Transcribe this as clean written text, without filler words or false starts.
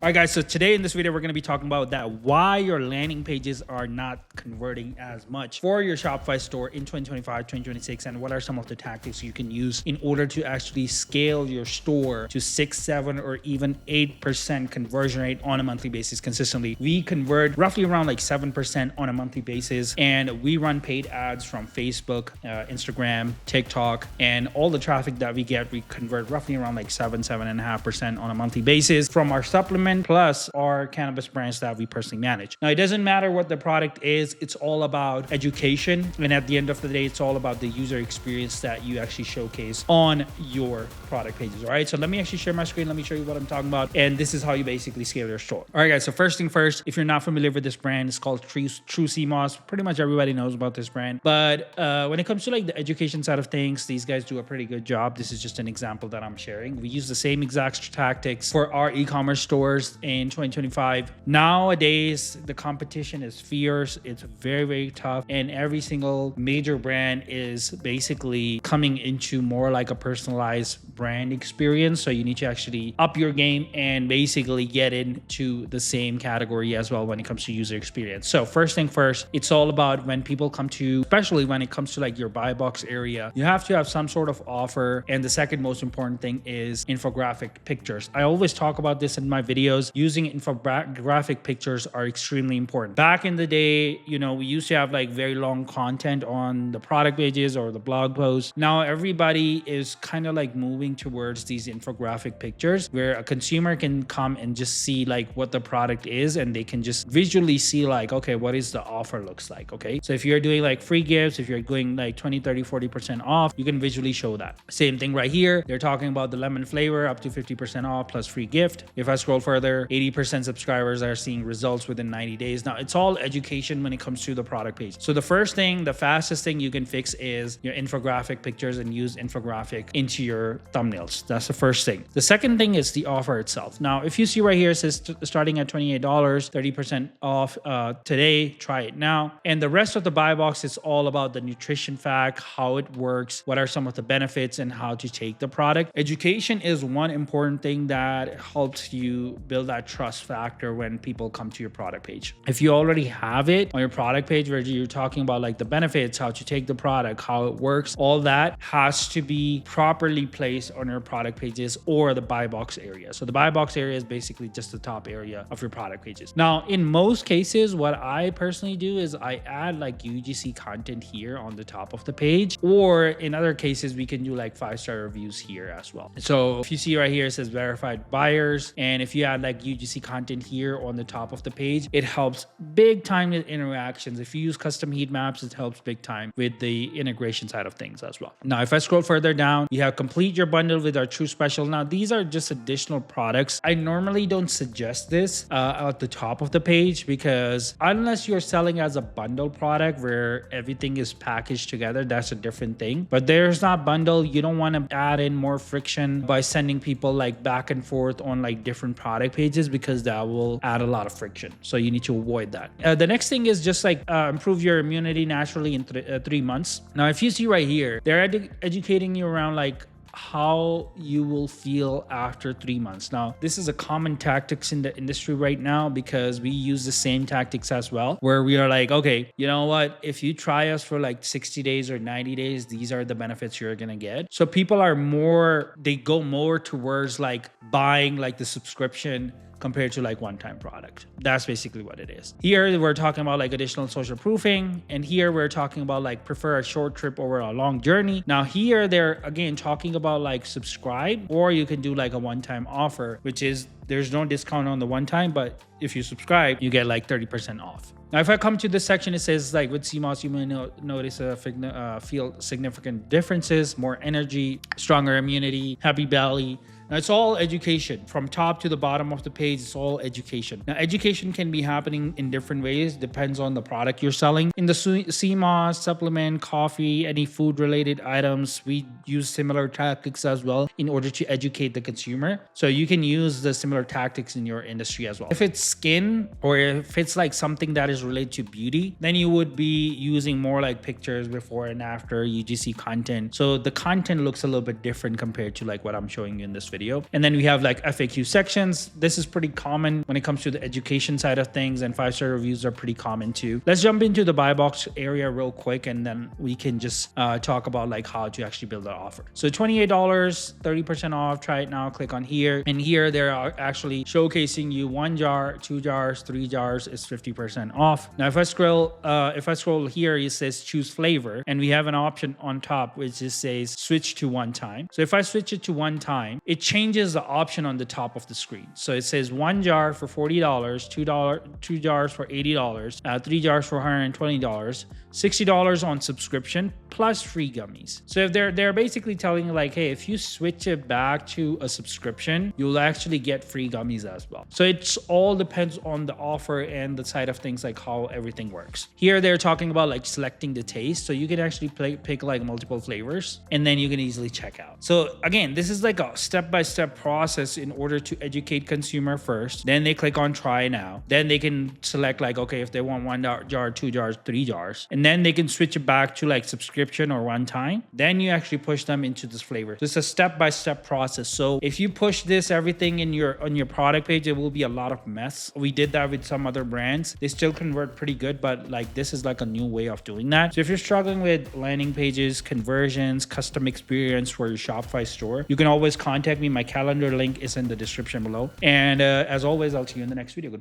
All right, guys, so today in this video, we're going to be talking about why your landing pages are not converting as much for your Shopify store in 2025, 2026, and what are some of the tactics you can use in order to actually scale your store to 6, 7, or even 8% conversion rate on a monthly basis consistently. We convert roughly around like 7% on a monthly basis, and we run paid ads from Facebook, Instagram, TikTok, and all the traffic that we get, we convert roughly around like 7.5% on a monthly basis from our supplement plus our cannabis brands that we personally manage. Now, it doesn't matter what the product is, it's all about education. And at the end of the day, it's all about the user experience that you actually showcase on your product pages. All right, so let me actually share my screen. Let me show you what I'm talking about. And this is how you basically scale your store. All right, guys, so first thing first, if you're not familiar with this brand, it's called True CMOS. Pretty much everybody knows about this brand. But when it comes to like the education side of things, these guys do a pretty good job. This is just an example that I'm sharing. We use the same exact tactics for our e-commerce stores in 2025. Nowadays, the competition is fierce. It's very, very tough. And every single major brand is basically coming into more like a personalized brand experience. So you need to actually up your game and basically get into the same category as well when it comes to user experience. So first thing first, it's all about when people come to, especially when it comes to like your buy box area, you have to have some sort of offer. And the second most important thing is infographic pictures. I always talk about this in my videos. Using infographic pictures are extremely important. Back in the day, we used to have like very long content on the product pages or the blog posts. Now everybody is kind of like moving towards these infographic pictures where a consumer can come and just see like what the product is, and they can just visually see like, okay, what is the offer looks like. Okay, so if you're doing like free gifts, if you're going like 20, 30, 40% off, you can visually show that. Same thing right here. They're talking about the lemon flavor up to 50% off plus free gift. If I scroll further, 80% subscribers are seeing results within 90 days. Now, it's all education when it comes to the product page. So the first thing, the fastest thing you can fix is your infographic pictures and use infographic into your thumbnails. That's the first thing. The second thing is the offer itself. Now, if you see right here, it says starting at $28, 30% off today, try it now. And the rest of the buy box is all about the nutrition fact, how it works, what are some of the benefits, and how to take the product. Education is one important thing that helps you build that trust factor when people come to your product page. If you already have it on your product page where you're talking about like the benefits, how to take the product, how it works, all that has to be properly placed on your product pages or the buy box area. So the buy box area is basically just the top area of your product pages. Now, in most cases, what I personally do is I add like UGC content here on the top of the page, or in other cases, we can do like 5-star reviews here as well. So if you see right here, it says verified buyers. And if you add like UGC content here on the top of the page, it helps big time with interactions. If you use custom heat maps, it helps big time with the integration side of things as well. Now, if I scroll further down, you have complete your bundle with our true special. Now, these are just additional products. I normally don't suggest this at the top of the page because unless you're selling as a bundle product where everything is packaged together, that's a different thing. But there's not bundle. You don't want to add in more friction by sending people like back and forth on like different product pages because that will add a lot of friction. So you need to avoid that. The next thing is just like improve your immunity naturally in 3 months. Now, if you see right here, they're educating you around like how you will feel after 3 months. Now, this is a common tactics in the industry right now because we use the same tactics as well, where we are like, okay, you know what? If you try us for like 60 days or 90 days, these are the benefits you're going to get. So people are they go more towards like buying like the subscription compared to like one-time product. That's basically what it is. Here, we're talking about like additional social proofing. And here we're talking about like prefer a short trip over a long journey. Now here, they're again talking about like subscribe, or you can do like a one-time offer, which is there's no discount on the one time, but if you subscribe, you get like 30% off. Now, if I come to this section, it says like with CMOS, you may notice feel significant differences, more energy, stronger immunity, happy belly. Now, it's all education. From top to the bottom of the page, it's all education. Now, education can be happening in different ways, depends on the product you're selling. In the CMOS, supplement, coffee, any food-related items, we use similar tactics as well in order to educate the consumer. So you can use the similar tactics in your industry as well. If it's skin, or if it's like something that is related to beauty, then you would be using more like pictures before and after, UGC content. So the content looks a little bit different compared to like what I'm showing you in this video. video. And then we have like FAQ sections. This is pretty common when it comes to the education side of things, and 5-star reviews are pretty common too. Let's jump into the buy box area real quick, and then we can just talk about like how to actually build that offer. So $28, 30% off. Try it now. Click on here, and here they're actually showcasing you 1 jar, 2 jars, 3 jars is 50% off. Now if I scroll here, it says choose flavor, and we have an option on top which just says switch to one time. So if I switch it to one time, it changes the option on the top of the screen. So it says 1 jar for $40, 2 jars for $80, 3 jars for $120, $60 on subscription plus free gummies. So if they're basically telling you like, hey, if you switch it back to a subscription, you'll actually get free gummies as well. So it's all depends on the offer and the side of things, like how everything works. Here they're talking about like selecting the taste, so you can actually pick like multiple flavors, and then you can easily check out. So again, this is like a step-by-step process in order to educate consumer first. Then they click on try now. Then they can select like, okay, if they want 1 jar, 2 jars, 3 jars, and then they can switch it back to like subscription or one time. Then you actually push them into this flavor. So it's a step-by-step process. So if you push this everything on your product page, it will be a lot of mess. We did that with some other brands. They still convert pretty good, but like this is like a new way of doing that. So if you're struggling with landing pages, conversions, custom experience for your Shopify store, you can always contact me. My calendar link is in the description below. And as always, I'll see you in the next video. Goodbye.